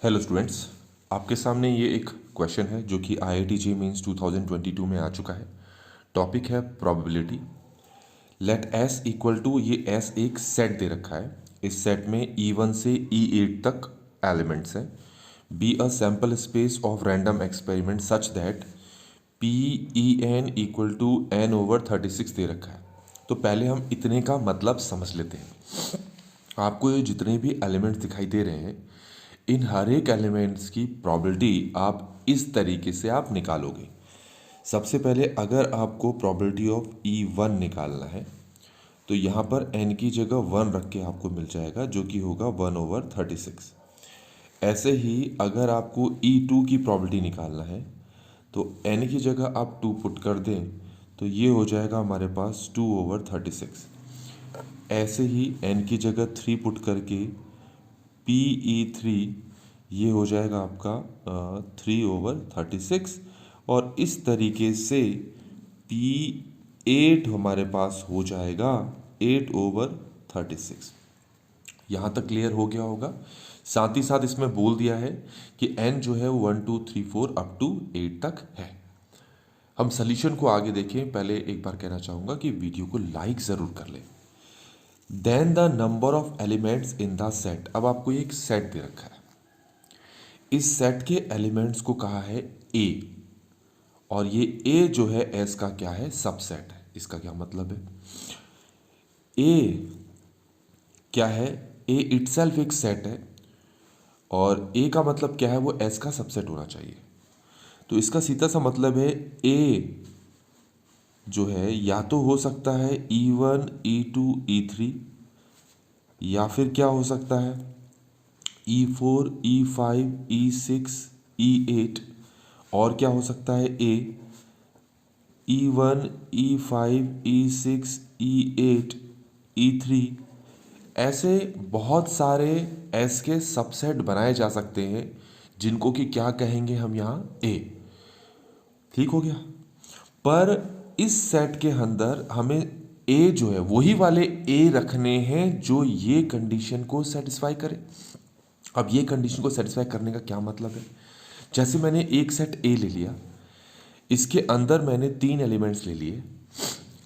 Hello students, आपके सामने ये एक क्वेश्चन है जो कि IIT JEE मेंस 2022 में आ चुका है। टॉपिक है probability. Let S equal to, ये एस एक सेट दे रखा है। इस सेट में E1 से E8 तक एलिमेंट्स हैं। Be a sample space of random experiment such that PEN equal to N/36 दे रखा है। तो पहले हम इतने का मतलब समझ लेते हैं। आपको ये जितने भी एलिमेंट्स दिखाई दे रहे हैं, इन हर एक एलिमेंट्स की प्रोबेबिलिटी आप इस तरीके से आप निकालोगे। सबसे पहले अगर आपको प्रोबेबिलिटी ऑफ E1 निकालना है तो यहाँ पर n की जगह 1 रख के आपको मिल जाएगा, जो कि होगा 1/36। ऐसे ही अगर आपको E2 की प्रोबेबिलिटी निकालना है तो n की जगह आप 2 पुट कर दें तो ये हो जाएगा हमारे पास 2/36। ऐसे ही n की जगह 3 पुट करके PE3 ये हो जाएगा आपका 3/36। और इस तरीके से P8 हमारे पास हो जाएगा 8/36। यहाँ तक क्लियर हो गया होगा। साथ ही साथ इसमें बोल दिया है कि n जो है वो 1 2 3 4 अप टू 8 तक है। हम सॉल्यूशन को आगे देखें, पहले एक बार कहना चाहूँगा कि वीडियो को लाइक ज़रूर कर लें। Then the number of elements in the set. अब आपको एक सेट दे रखा है, इस सेट के एलिमेंट्स को कहा है A, और ये A जो है S का क्या है, सबसेट है। इसका क्या मतलब है? A क्या है? A इटसेल्फ एक सेट है, और A का मतलब क्या है, वो S का सबसेट होना चाहिए। तो इसका सीधा सा मतलब है A जो है या तो हो सकता है E1 E2 E3, या फिर क्या हो सकता है E4 E5 E6 E8, और क्या हो सकता है A E1 E5 E6 E8 E3। ऐसे बहुत सारे S के सबसेट बनाए जा सकते हैं, जिनको कि क्या कहेंगे हम यहाँ A। ठीक हो गया। पर इस सेट के अंदर हमें A जो है वही वाले A रखने हैं जो ये कंडीशन को सेटिस्फाई करे। अब ये कंडीशन को सेटिस्फाई करने का क्या मतलब है? जैसे मैंने एक सेट A ले लिया, इसके अंदर मैंने 3 एलिमेंट्स ले लिए,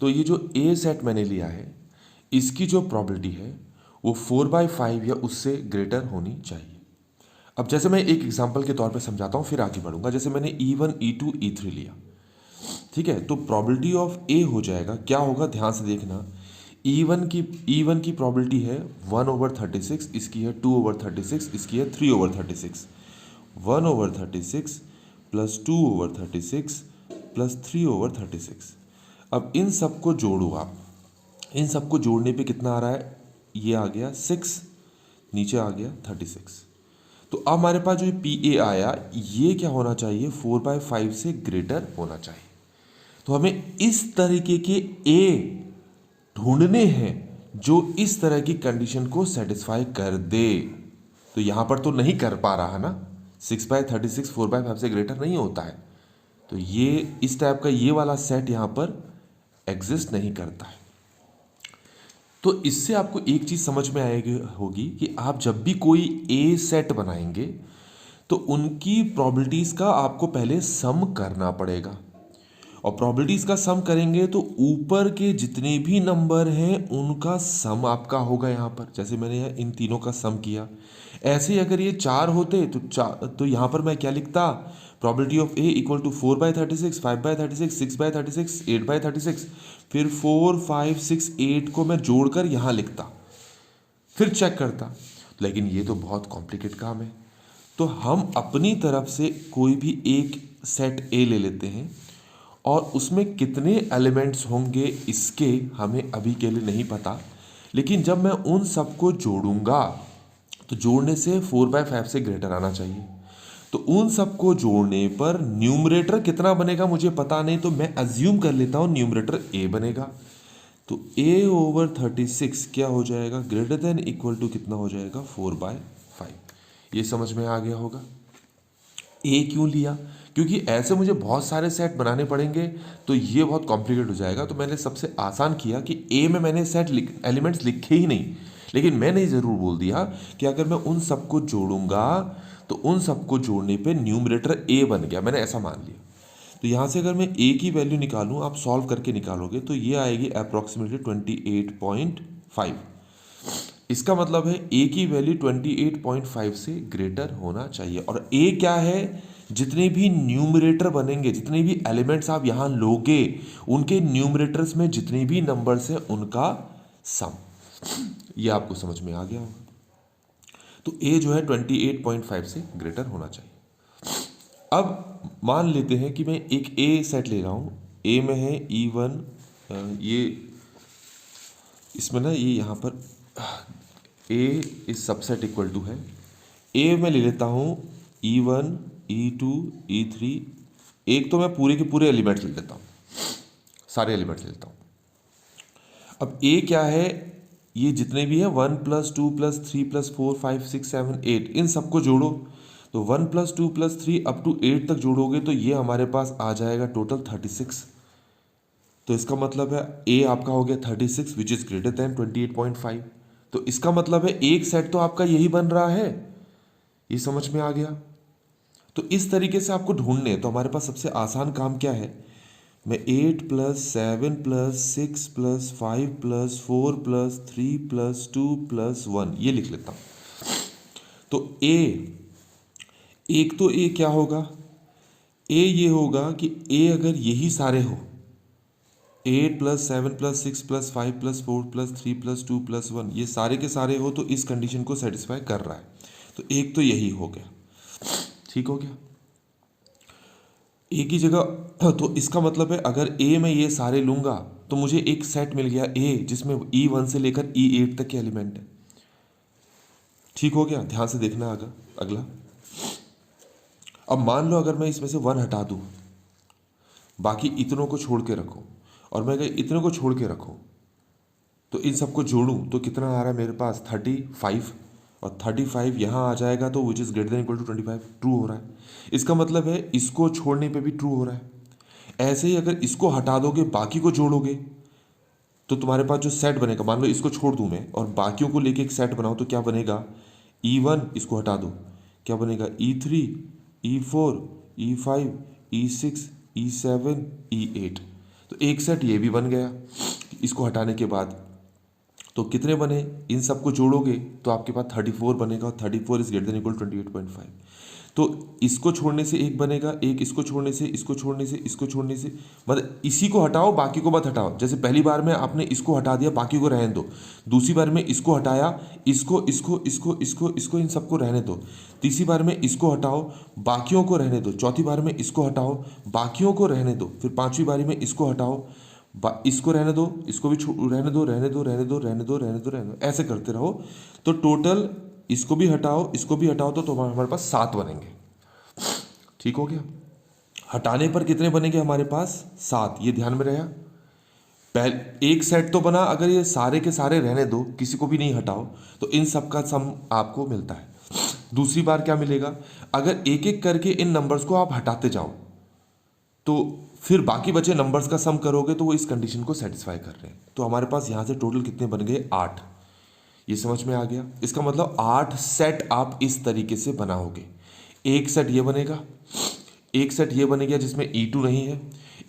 तो ये जो A सेट मैंने लिया है, इसकी जो प्रोबेबिलिटी है वो 4/5 या उससे ग्रेटर होनी चाहिए। अब जैसे मैं एक एग्जांपल के तौर पे समझाता हूँ, फिर आगे बढ़ूंगा। जैसे मैंने E1 E2 E3 लिया, ठीक है, तो प्रोबेबिलिटी ऑफ A हो जाएगा, क्या होगा ध्यान से देखना। E1 की प्रोबेबिलिटी है 1/36, इसकी है 2/36, इसकी है 3/36। 1/36 प्लस 2/36 प्लस 3/36। अब इन सबको जोड़ो आप। इन सबको जोड़ने पे कितना आ रहा है? ये आ गया 6, नीचे आ गया 36। तो अब हमारे पास जो PA आया, ये क्या होना चाहिए? 4/5 से ग्रेटर होना चाहिए। तो हमें इस तरीके के A ढूंढने हैं जो इस तरह की कंडीशन को सेटिस्फाई कर दे। तो यहां पर तो नहीं कर पा रहा ना, 6/36 4/5 से ग्रेटर नहीं होता है, तो ये इस टाइप का ये वाला सेट यहां पर एग्जिस्ट नहीं करता है। तो इससे आपको एक चीज समझ में आएगी होगी कि आप जब भी कोई A सेट बनाएंगे तो उनकी प्रोबेबिलिटीज का आपको पहले सम करना पड़ेगा, और प्रोबेबिलिटीज का सम करेंगे तो ऊपर के जितने भी नंबर हैं उनका सम आपका होगा यहाँ पर। जैसे मैंने यहाँ इन तीनों का सम किया, ऐसे ही अगर ये 4 होते तो यहाँ पर मैं क्या लिखता? Probability of A equal to 4/36 5/36 6/36 8/36। फिर 4 5 6 8 को मैं जोड़कर यहाँ लिखता, फिर चेक करता। लेकिन ये तो बहुत कॉम्प्लिकेट काम है, तो हम अपनी तरफ से कोई भी एक सेट A ले लेते हैं, और उसमें कितने एलिमेंट्स होंगे इसके हमें अभी के लिए नहीं पता। लेकिन जब मैं उन सबको जोड़ूंगा तो जोड़ने से 4/5 से ग्रेटर आना चाहिए। तो उन सबको जोड़ने पर न्यूमरेटर कितना बनेगा मुझे पता नहीं, तो मैं अज्यूम कर लेता हूं न्यूमरेटर A बनेगा। तो A/36 क्या हो जाएगा? ग्रेटर देन इक्वल टू कितना हो जाएगा? 4/5। ये समझ में आ गया होगा। A क्यों लिया? क्योंकि ऐसे मुझे बहुत सारे सेट बनाने पड़ेंगे तो ये बहुत कॉम्प्लिकेट हो जाएगा। तो मैंने सबसे आसान किया कि A में मैंने सेट एलिमेंट्स लिखे ही नहीं, लेकिन मैंने ज़रूर बोल दिया कि अगर मैं उन सबको जोड़ूंगा तो उन सबको जोड़ने पे न्यूमरेटर ए बन गया, मैंने ऐसा मान लिया। तो यहाँ से अगर मैं ए की वैल्यू निकालूँ, आप सॉल्व करके निकालोगे तो ये आएगी अप्रॉक्सीमेटली 28.5। इसका मतलब है ए की वैल्यू 28.5 से ग्रेटर होना चाहिए। और ए क्या है, जितने भी न्यूमरेटर बनेंगे, जितने भी एलिमेंट्स आप यहाँ लोगे, उनके न्यूमरेटर्स में जितने भी नंबर्स हैं उनका सम। ये आपको समझ में आ गया होगा। तो ए जो है 28.5 से ग्रेटर होना चाहिए। अब मान लेते हैं कि मैं एक ए सेट ले रहा हूँ, ए में है E1, ये इसमें ना ये यहाँ पर ए इज सबसेट इक्वल टू है, ए में ले लेता हूँ E1, E2, E3। एक तो मैं पूरे के पूरे एलिमेंट्स ले लेता हूँ, सारे एलिमेंट्स ले लेता हूँ। अब ए क्या है, ये जितने भी है 1 + 2 + 3 + 4 5 6 7 8, इन सबको जोड़ो। तो 1 + 2 + 3 अप टू 8 तक जोड़ोगे तो ये हमारे पास आ जाएगा टोटल 36। तो इसका मतलब है ए आपका हो गया 36 विच इज ग्रेटर देन 28.5। तो इसका मतलब है एक सेट तो आपका यही बन रहा है। ये समझ में आ गया। तो इस तरीके से आपको ढूंढने हैं। तो हमारे पास सबसे आसान काम क्या है, मैं 8 + 7 + 6 + 5 + 4 + 3 + 2 + 1 ये लिख लेता हूँ। तो ए, एक तो ए क्या होगा, ए ये होगा कि ए अगर यही सारे हो, 8 + 7 + 6 + 5 + 4 + 3 + 2 + 1, ये सारे के सारे हो तो इस कंडीशन को सेटिस्फाई कर रहा है। तो एक तो यही हो गया, ठीक हो गया। ए की जगह, तो इसका मतलब है अगर ए में ये सारे लूंगा तो मुझे एक सेट मिल गया ए जिसमें E1 से लेकर E8 तक के एलिमेंट है। ठीक हो गया, ध्यान से देखना अगला। अब मान लो अगर मैं इसमें से 1 हटा दूं, बाकी इतनों को छोड़ के रखूं, और मैं अगर इतनों को छोड़ के रखूं तो इन सबको जोड़ूं तो कितना आ रहा है मेरे पास 35, और 35 यहाँ आ जाएगा तो which is greater than equal to 25, true हो रहा है। इसका मतलब है इसको छोड़ने पे भी ट्रू हो रहा है। ऐसे ही अगर इसको हटा दोगे बाकी को जोड़ोगे तो तुम्हारे पास जो सेट बनेगा, मान लो इसको छोड़ दूं मैं और बाकियों को लेके एक सेट बनाऊं तो क्या बनेगा, E1 इसको हटा दो, क्या बनेगा E3, E4, E5, E6, E7, E8। तो एक सेट ये भी बन गया इसको हटाने के बाद। तो कितने बने, इन सबको जोड़ोगे तो आपके पास 34 बनेगा, और 34 इज ग्रेटर देन इक्वल 28.5। तो इसको छोड़ने से एक बनेगा, एक इसको छोड़ने से, इसको छोड़ने से, इसको छोड़ने से, मतलब इसी को हटाओ बाकी को मत हटाओ। जैसे पहली बार में आपने इसको हटा दिया बाकी को रहने दो, दूसरी बार में इसको हटाया, इसको इसको इसको इसको इसको इन सबको रहने दो, तीसरी बार में इसको हटाओ बाकियों को रहने दो, चौथी बार में इसको हटाओ बाकियों को रहने दो, फिर पांचवी बारी में इसको हटाओ, इसको रहने दो, इसको भी रहने दो, रहने दो, रहने दो, रहने दो, रहने दो, रहने दो, ऐसे करते रहो। तो टोटल इसको भी हटाओ, इसको भी हटाओ, तो हमारे पास 7 बनेंगे। ठीक हो गया। हटाने पर कितने बनेंगे हमारे पास, 7। ये ध्यान में रहा। पहले एक सेट तो बना, अगर ये सारे के सारे रहने दो, किसी को भी नहीं हटाओ, तो इन सब का सम आपको मिलता है। दूसरी बार क्या मिलेगा, अगर एक एक करके इन नंबर्स को आप हटाते जाओ तो फिर बाकी बचे नंबर्स का सम करोगे तो वो इस कंडीशन को सेटिस्फाई कर रहे हैं। तो हमारे पास यहाँ से टोटल कितने बन गए, 8। ये समझ में आ गया। इसका मतलब 8 सेट आप इस तरीके से बनाओगे। एक सेट ये बनेगा, एक सेट ये बनेगा जिसमें E2 नहीं है,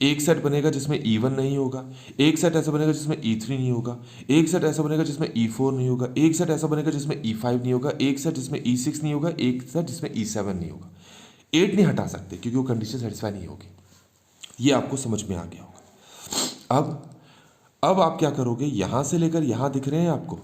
एक सेट बनेगा जिसमें E1 नहीं होगा, एक सेट ऐसा बनेगा जिसमें E3 नहीं होगा, एक सेट ऐसा बनेगा जिसमें E4 नहीं होगा, एक सेट ऐसा बनेगा जिसमें E5 नहीं होगा, एक सेट जिसमें E6 नहीं होगा, एक सेट जिसमें E7 नहीं होगा। 8 नहीं हटा सकते क्योंकि वो कंडीशन सेटिस्फाई नहीं होगी। ये आपको समझ में आ गया होगा। अब आप क्या करोगे, यहां से लेकर यहां दिख रहे हैं आपको,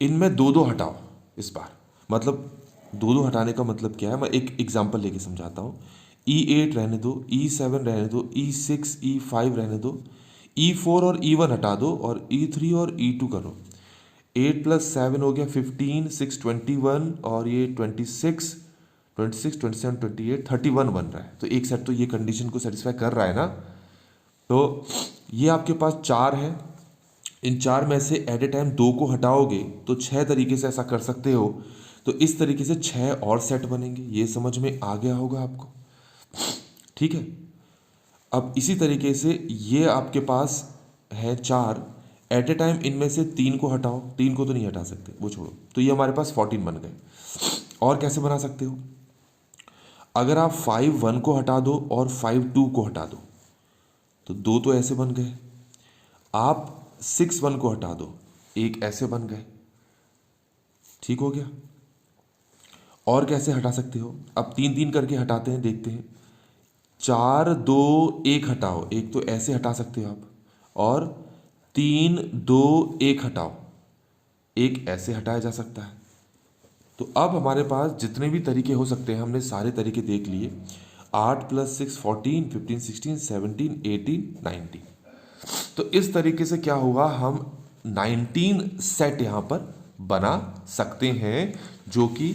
इनमें 2-2 हटाओ इस बार। मतलब 2-2 हटाने का मतलब क्या है, मैं एक एग्जांपल लेके समझाता हूँ। E8 रहने दो, E7 रहने दो, E6, E5 रहने दो, E4 और E1 हटा दो, और E3 और E2 करो। 8 + 7 हो गया 15, 6 21, और ये 26, 27, 28, 31 बन रहा है। तो एक सेट तो ये कंडीशन को सेटिस्फाई कर रहा है ना। तो ये आपके पास 4 है, इन 4 में से एट ए टाइम 2 को हटाओगे तो 6 तरीके से ऐसा कर सकते हो। तो इस तरीके से 6 और सेट बनेंगे। ये समझ में आ गया होगा आपको, ठीक है। अब इसी तरीके से ये आपके पास है 4, एट ए टाइम इनमें से 3 को हटाओ, 3 को तो नहीं हटा सकते, वो छोड़ो। तो ये हमारे पास 14 बन गए। और कैसे बना सकते हो, अगर आप 5 1 को हटा दो और 5 2 को हटा दो तो दो तो ऐसे बन गए, आप 6 1 को हटा दो, एक ऐसे बन गए, ठीक हो गया। और कैसे हटा सकते हो, अब 3 3 करके हटाते हैं, देखते हैं। 4 2 1 हटाओ, एक तो ऐसे हटा सकते हो आप, और 3 2 1 हटाओ, एक ऐसे हटाया जा सकता है। तो अब हमारे पास जितने भी तरीके हो सकते हैं हमने सारे तरीके देख लिए। 8 + 6 14 15 16 17 18 19। तो इस तरीके से क्या हुआ, हम 19 सेट यहाँ पर बना सकते हैं जो कि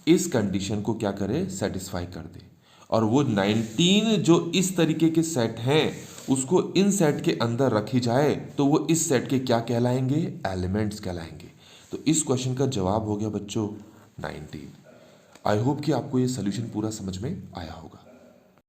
इस कंडीशन को क्या करे, सेटिस्फाई कर दे। और वो 19 जो इस तरीके के सेट हैं उसको इन सेट के अंदर रखी जाए तो वो इस सेट के क्या कहलाएंगे, एलिमेंट्स कहलाएंगे। तो इस क्वेश्चन का जवाब हो गया बच्चों 19। आई होप कि आपको ये सोल्यूशन पूरा समझ में आया होगा।